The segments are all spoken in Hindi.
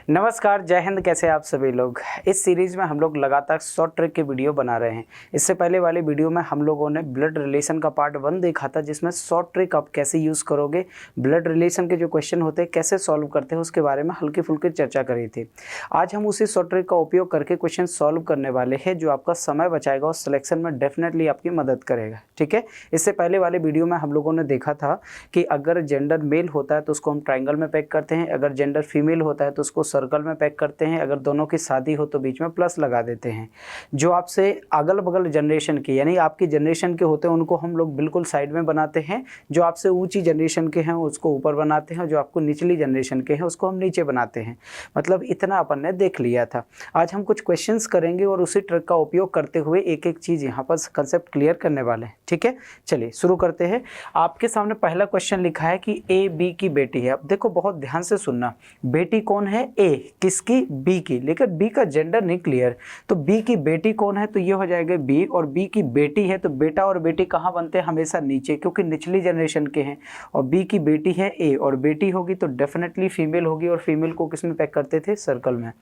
नमस्कार, जय हिंद। कैसे आप सभी लोग। इस सीरीज़ में हम लोग लगातार शॉर्ट ट्रिक के वीडियो बना रहे हैं। इससे पहले वाले वीडियो में हम लोगों ने ब्लड रिलेशन का पार्ट 1 देखा था, जिसमें शॉर्ट ट्रिक आप कैसे यूज़ करोगे, ब्लड रिलेशन के जो क्वेश्चन होते हैं कैसे सॉल्व करते हैं, उसके बारे में हल्की फुल्की चर्चा करी थी। आज हम उसी शॉर्ट ट्रिक का उपयोग करके क्वेश्चन सॉल्व करने वाले हैं, जो आपका समय बचाएगा और सिलेक्शन में डेफिनेटली आपकी मदद करेगा। ठीक है। इससे पहले वाले वीडियो में हम लोगों ने देखा था कि अगर जेंडर मेल होता है तो उसको हम ट्रायंगल में पैक करते हैं, अगर जेंडर फीमेल होता है तो उसको सर्कल में पैक करते हैं, अगर दोनों की शादी हो तो बीच में प्लस लगा देते हैं। जो आपसे अगल बगल जनरेशन के यानी आपकी जनरेशन के होते हैं उनको हम लोग बिल्कुल साइड में बनाते हैं, जो आपसे ऊंची जनरेशन के हैं उसको ऊपर बनाते हैं, जो आपको निचली जनरेशन के हैं उसको हम नीचे बनाते हैं। मतलब इतना अपन ने देख लिया था। आज हम कुछ क्वेश्चंस करेंगे और उसी ट्रिक का उपयोग करते हुए एक एक चीज़ यहाँ पर कंसेप्ट क्लियर करने वाले हैं। ठीक है, चलिए शुरू करते हैं। आपके सामने पहला क्वेश्चन लिखा है कि ए बी की बेटी है। अब देखो बहुत ध्यान से सुनना, बेटी कौन है? ए किसकी? बी की। लेकिन बी का जेंडर नहीं क्लियर, तो बी की बेटी कौन है? तो ये हो जाएगा बी, और बी की बेटी है तो बेटा और बेटी कहाँ बनते हैं? हमेशा नीचे, क्योंकि निचली जनरेशन के हैं। और बी की बेटी है ए, और बेटी होगी तो डेफिनेटली फीमेल होगी, और फीमेल को किस में पैक करते थे? सर्कल में।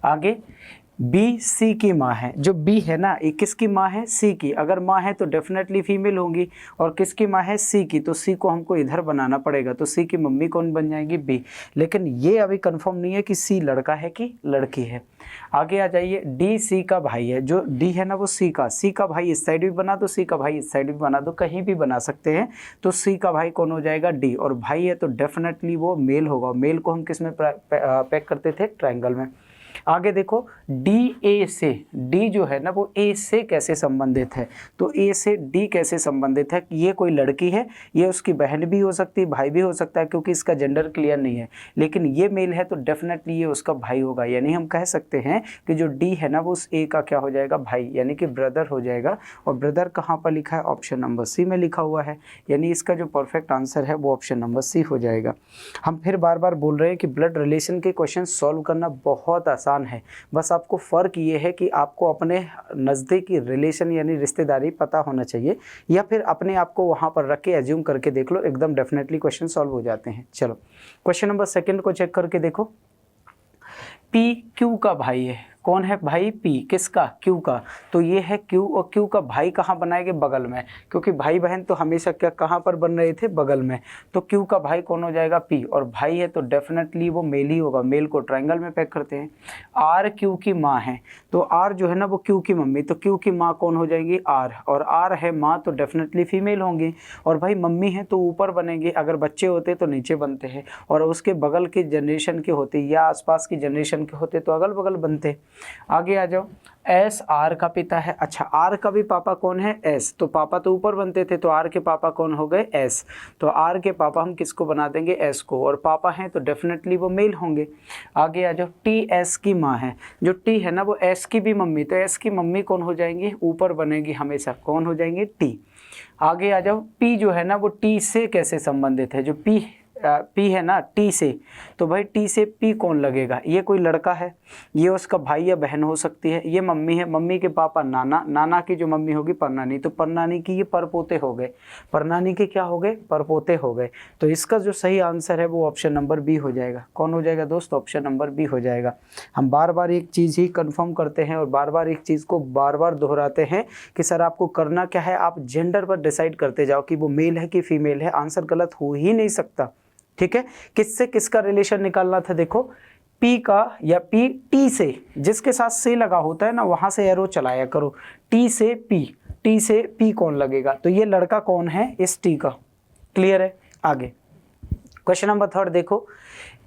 आगे बी सी की माँ है। जो बी है ना, ये किसकी माँ है? सी की। अगर माँ है तो डेफिनेटली फीमेल होंगी, और किसकी माँ है? सी की। तो सी को हमको इधर बनाना पड़ेगा, तो सी की मम्मी कौन बन जाएगी? बी। लेकिन ये अभी कंफर्म नहीं है कि सी लड़का है कि लड़की है। आगे आ जाइए, डी सी का भाई है। जो डी है ना वो सी का भाई इस साइड भी बना दो, सी का भाई इस साइड भी बना दो, कहीं भी बना सकते हैं। तो सी का भाई कौन हो जाएगा? डी। और भाई है तो डेफिनेटली वो मेल होगा। मेल को हम किस में पैक करते थे? ट्रायंगल में। आगे देखो, डी ए से, डी जो है ना वो ए से कैसे संबंधित है? तो ए से डी कैसे संबंधित है? ये कोई लड़की है, ये उसकी बहन भी हो सकती है, भाई भी हो सकता है, क्योंकि इसका जेंडर क्लियर नहीं है। लेकिन ये मेल है तो डेफिनेटली ये उसका भाई होगा। यानी हम कह सकते हैं कि जो डी है ना वो उस ए का क्या हो जाएगा? भाई, यानी कि ब्रदर हो जाएगा। और ब्रदर कहाँ पर लिखा है? ऑप्शन नंबर सी में लिखा हुआ है। यानी इसका जो परफेक्ट आंसर है वो ऑप्शन नंबर सी हो जाएगा। हम फिर बार बार बोल रहे हैं कि ब्लड रिलेशन के क्वेश्चन सॉल्व करना बहुत आसान है। बस आपको फ़र्क ये है कि आपको अपने नज़दीकी रिलेशन यानी रिश्तेदारी पता होना चाहिए, या फिर अपने आप को वहाँ पर रख के एज्यूम करके देख लो, एकदम डेफिनेटली क्वेश्चन सॉल्व हो जाते हैं। चलो क्वेश्चन नंबर 2 को चेक करके देखो। पी क्यू का भाई है। कौन है भाई? पी। किसका? क्यू का। तो ये है क्यू, और क्यू का भाई कहाँ बनाएंगे? बगल में, क्योंकि भाई बहन तो हमेशा क्या कहाँ पर बन रहे थे? बगल में। तो क्यू का भाई कौन हो जाएगा? पी। और भाई है तो डेफिनेटली वो मेल ही होगा। मेल को ट्रायंगल में पैक करते हैं। आर क्यू की माँ है, तो आर जो है ना वो क्यू की मम्मी, तो क्यू की माँ कौन हो जाएगी? आर। और आर है माँ तो डेफिनेटली फीमेल होंगी। और भाई मम्मी है तो ऊपर बनेंगे, अगर बच्चे होते तो नीचे बनते हैं, और उसके बगल के जनरेशन के होते या आसपास की जनरेशन के होते तो अगल बगल बनते। आगे आ जाओ, एस आर का पिता है। अच्छा, आर का भी पापा कौन है? एस। तो पापा तो ऊपर बनते थे, तो आर के पापा कौन हो गए? एस। तो आर के पापा हम किसको बना देंगे? एस को। और पापा हैं तो डेफिनेटली वो मेल होंगे। आगे आ जाओ, टी एस की माँ है। जो टी है ना वो एस की भी मम्मी, तो एस की मम्मी कौन हो जाएंगी? ऊपर बनेगी हमेशा, कौन हो जाएंगे? टी। आगे आ जाओ, पी जो है ना वो टी से कैसे संबंधित है? जो पी है ना टी से, तो भाई टी से पी कौन लगेगा? ये कोई लड़का है, ये उसका भाई या बहन हो सकती है, ये मम्मी है, मम्मी के पापा नाना, नाना की जो मम्मी होगी परनानी, तो परनानी की ये परपोते हो गए, परनानी के क्या हो गए? परपोते हो गए। तो इसका जो सही आंसर है वो ऑप्शन नंबर बी हो जाएगा। कौन हो जाएगा दोस्त? ऑप्शन नंबर बी हो जाएगा। हम बार बार एक चीज़ ही कन्फर्म करते हैं और बार बार एक चीज़ को बार बार दोहराते हैं कि सर आपको करना क्या है, आप जेंडर पर डिसाइड करते जाओ कि वो मेल है कि फीमेल है। आंसर गलत हो ही नहीं सकता। ठीक है, किससे किसका रिलेशन निकालना था? देखो, पी का या पी टी से, जिसके साथ से लगा होता है ना वहां से एरो चलाया करो। टी से पी, टी से पी कौन लगेगा? तो ये लड़का कौन है? इस टी का। क्लियर है? आगे क्वेश्चन नंबर 3 देखो,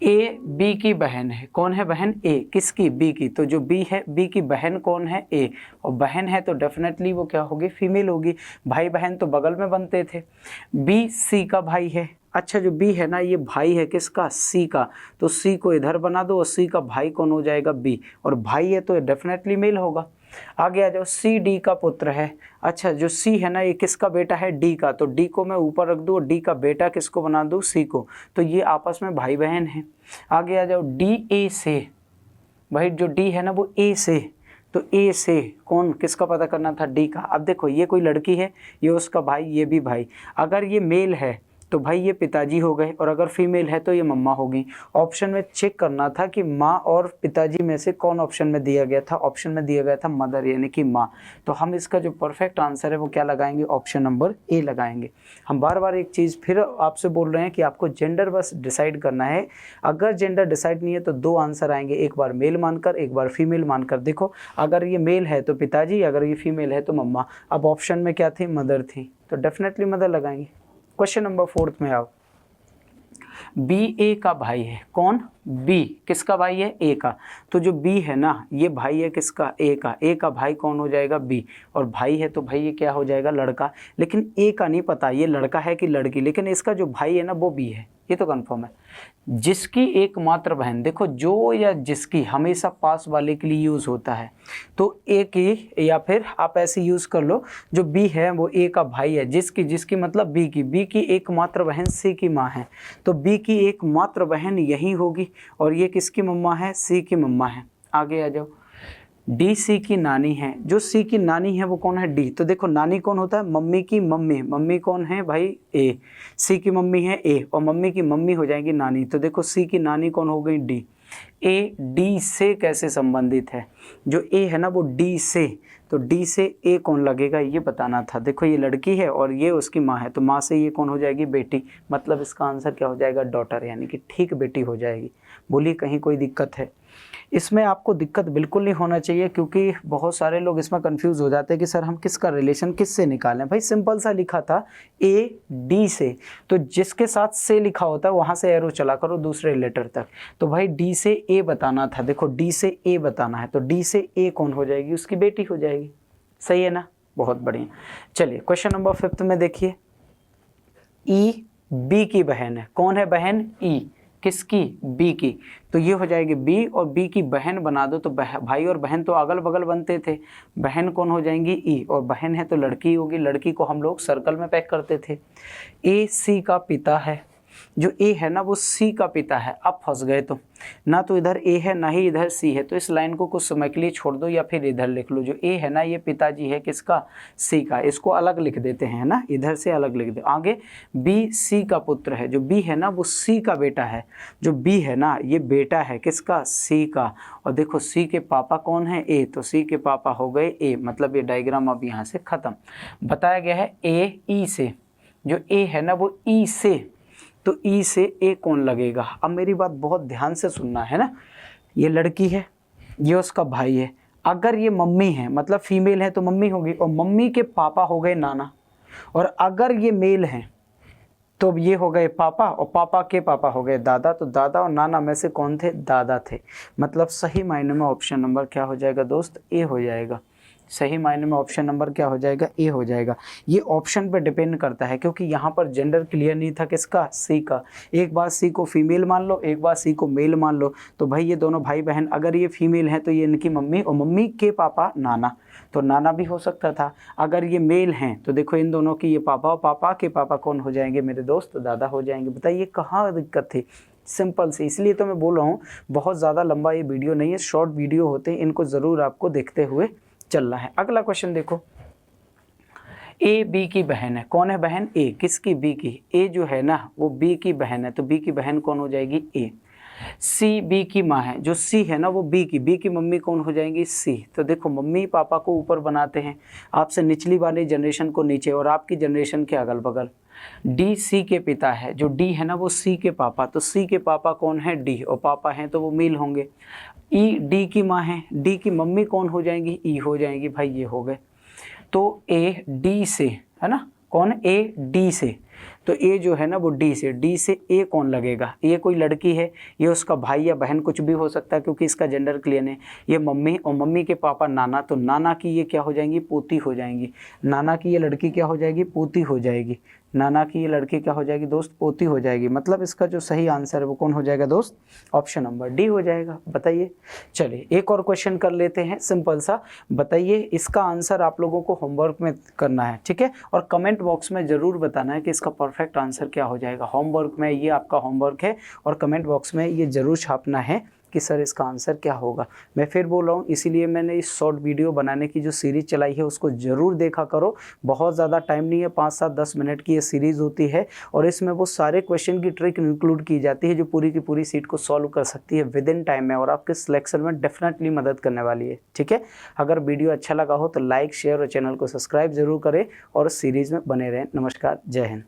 ए बी की बहन है। कौन है बहन? ए। किसकी? बी की। तो जो बी है, बी की बहन कौन है? ए। और बहन है तो डेफिनेटली वो क्या होगी? फीमेल होगी। भाई बहन तो बगल में बनते थे। बी सी का भाई है। अच्छा, जो बी है ना ये भाई है किसका? सी का। तो सी को इधर बना दो, और सी का भाई कौन हो जाएगा? बी। और भाई है तो डेफिनेटली मेल होगा। आगे आ जाओ, सी डी का पुत्र है। अच्छा, जो सी है ना ये किसका बेटा है? डी का। तो डी को मैं ऊपर रख दूँ और डी का बेटा किसको बना दूँ? सी को। तो ये आपस में भाई बहन हैं। आगे आ जाओ, डी ए से, भाई जो डी है ना वो ए से, तो ए से कौन किसका पता करना था? डी का। अब देखो, ये कोई लड़की है, ये उसका भाई, ये भी भाई। अगर ये मेल है तो भाई ये पिताजी हो गए, और अगर फीमेल है तो ये मम्मा होगी। ऑप्शन में चेक करना था कि माँ और पिताजी में से कौन ऑप्शन में दिया गया था। ऑप्शन में दिया गया था मदर यानी कि माँ। तो हम इसका जो परफेक्ट आंसर है वो क्या लगाएंगे, ऑप्शन नंबर ए लगाएंगे। हम बार बार एक चीज़ फिर आपसे बोल रहे हैं कि आपको जेंडर बस डिसाइड करना है। अगर जेंडर डिसाइड नहीं है तो दो आंसर आएंगे, एक बार मेल मानकर एक बार फीमेल मानकर। देखो अगर ये मेल है तो पिताजी, अगर ये फीमेल है तो मम्मा। अब ऑप्शन में क्या थी, मदर थी, तो डेफिनेटली मदर लगाएंगे। क्वेश्चन नंबर 4 में आओ। बी ए का भाई है। कौन, बी किसका भाई है, ए का। तो जो बी है ना ये भाई है किसका, ए का। ए का भाई कौन हो जाएगा, बी। और भाई है तो भाई ये क्या हो जाएगा, लड़का। लेकिन ए का नहीं पता ये लड़का है कि लड़की, लेकिन इसका जो भाई है ना वो बी है, ये तो कंफर्म है। जिसकी एकमात्र बहन, देखो जो या जिसकी हमेशा पास वाले के लिए यूज़ होता है, तो ए की, या फिर आप ऐसे यूज़ कर लो जो बी है वो ए का भाई है। जिसकी, जिसकी मतलब बी की एकमात्र बहन सी की माँ है, तो बी की एकमात्र बहन यही होगी। और ये किसकी मम्मा है, सी की मम्मा है। आगे आ जाओ। डी सी की नानी है। जो सी की नानी है वो कौन है, डी। तो देखो नानी कौन होता है, मम्मी की मम्मी। मम्मी कौन है भाई, ए। सी की मम्मी है ए, और मम्मी की मम्मी हो जाएगी नानी। तो देखो सी की नानी कौन हो गई, डी। ए डी से कैसे संबंधित है, जो ए है ना वो डी से, तो डी से ए कौन लगेगा ये बताना था। देखो ये लड़की है और ये उसकी माँ है, तो माँ से ये कौन हो जाएगी, बेटी। मतलब इसका आंसर क्या हो जाएगा, डॉटर, यानी कि ठीक बेटी हो जाएगी। बोलिए कहीं कोई दिक्कत है इसमें? आपको दिक्कत बिल्कुल नहीं होना चाहिए, क्योंकि बहुत सारे लोग इसमें कंफ्यूज हो जाते हैं कि सर हम किसका रिलेशन किससे निकालें। भाई सिंपल सा लिखा था ए डी से, तो जिसके साथ से लिखा होता है वहाँ से एरो चला करो दूसरे लेटर तक। तो भाई डी से ए बताना था, देखो डी से ए बताना है, तो डी से ए कौन हो जाएगी, उसकी बेटी हो जाएगी। सही है ना, बहुत बढ़िया। चलिए क्वेश्चन नंबर 5 में देखिए। ई बी की बहन है। कौन है बहन, ई। किसकी, बी की। तो ये हो जाएगी बी, और बी की बहन बना दो तो भाई और बहन तो अगल बगल बनते थे। बहन कौन हो जाएंगी, ई, और बहन है तो लड़की होगी। लड़की को हम लोग सर्कल में पैक करते थे। ए सी का पिता है। जो ए है ना वो सी का पिता है। अब फंस गए, तो ना तो इधर ए है ना ही इधर सी है, तो इस लाइन को कुछ समय के लिए छोड़ दो या फिर इधर लिख लो। जो ए है ना ये पिताजी है किसका, सी का। इसको अलग लिख देते हैं ना, इधर से अलग लिख दो। आगे बी सी का पुत्र है। जो बी है ना वो सी का बेटा है। जो बी है ना ये बेटा है किसका, सी का। और देखो सी के पापा कौन है, ए, तो सी के पापा हो गए ए। मतलब ये डायग्राम अब यहाँ से खत्म। बताया गया है ए ई से। जो ए है ना वो ई से, तो ई से ए कौन लगेगा। अब मेरी बात बहुत ध्यान से सुनना है ना। ये लड़की है, ये उसका भाई है। अगर ये मम्मी है मतलब फीमेल है तो मम्मी होगी, और मम्मी के पापा हो गए नाना। और अगर ये मेल हैं तो ये हो गए पापा, और पापा के पापा हो गए दादा। तो दादा और नाना में से कौन थे, दादा थे। मतलब सही मायने में ऑप्शन नंबर क्या हो जाएगा दोस्त, ए हो जाएगा। सही मायने में ऑप्शन नंबर क्या हो जाएगा, ए हो जाएगा। ये ऑप्शन पे डिपेंड करता है, क्योंकि यहाँ पर जेंडर क्लियर नहीं था किसका, सी का। एक बार सी को फीमेल मान लो, एक बार सी को मेल मान लो। तो भाई ये दोनों भाई बहन, अगर ये फीमेल है तो ये इनकी मम्मी, और मम्मी के पापा नाना, तो नाना भी हो सकता था। अगर ये मेल हैं तो देखो इन दोनों की ये पापा, और पापा के पापा कौन हो जाएंगे मेरे दोस्त, दादा हो जाएंगे। बताइए कहाँ दिक्कत थी, सिंपल से। इसलिए तो मैं बोल रहा हूँ बहुत ज़्यादा लंबा ये वीडियो नहीं है, शॉर्ट वीडियो होते हैं, इनको ज़रूर आपको देखते हुए चलना है। अगला क्वेश्चन देखो। ए बी की बहन है। कौन है बहन, ए। किसकी, बी की। ए जो है ना वो बी की बहन है, तो बी की बहन कौन हो जाएगी, ए। सी बी की माँ है। जो सी है ना वो बी की मम्मी कौन हो जाएंगी, सी। तो देखो मम्मी पापा को ऊपर बनाते हैं, आपसे निचली वाली जनरेशन को नीचे, और आपकी जनरेशन के अगल बगल। डी सी के पिता है। जो डी है ना वो सी के पापा, तो सी के पापा कौन है, डी, और पापा हैं तो वो मेल होंगे। ई डी की माँ है। डी की मम्मी कौन हो जाएंगी, ई हो जाएंगी। भाई ये हो गए। तो ए डी से है ना, कौन, ए डी से। तो ए जो है ना वो डी से ए कौन लगेगा, ये कोई लड़की है, ये उसका भाई या बहन कुछ भी हो सकता है, क्योंकि इसका जेंडर क्लियर है। ये मम्मी, और मम्मी के पापा नाना, तो नाना की ये क्या हो जाएंगी, पोती हो जाएंगी। नाना की ये लड़की क्या हो जाएगी, पोती हो जाएगी। नाना की ये लड़की क्या हो जाएगी दोस्त, पोती हो जाएगी। मतलब इसका जो सही आंसर है वो कौन हो जाएगा दोस्त, ऑप्शन नंबर डी हो जाएगा। बताइए। चलिए एक और क्वेश्चन कर लेते हैं सिंपल सा। बताइए इसका आंसर आप लोगों को होमवर्क में करना है, ठीक है, और कमेंट बॉक्स में ज़रूर बताना है कि इसका परफेक्ट आंसर क्या हो जाएगा। होमवर्क में ये आपका होमवर्क है, और कमेंट बॉक्स में ये ज़रूर छापना है कि सर इसका आंसर क्या होगा। मैं फिर बोल रहा हूँ, इसीलिए मैंने इस शॉर्ट वीडियो बनाने की जो सीरीज़ चलाई है उसको ज़रूर देखा करो। बहुत ज़्यादा टाइम नहीं है, 5 7 10 मिनट की ये सीरीज़ होती है और इसमें वो सारे क्वेश्चन की ट्रिक इंक्लूड की जाती है जो पूरी की पूरी सीट को सॉल्व कर सकती है विद इन टाइम में और आपके सिलेक्शन में डेफिनेटली मदद करने वाली है। ठीक है, अगर वीडियो अच्छा लगा हो तो लाइक शेयर और चैनल को सब्सक्राइब जरूर करें और सीरीज़ में बने रहें। नमस्कार, जय हिंद।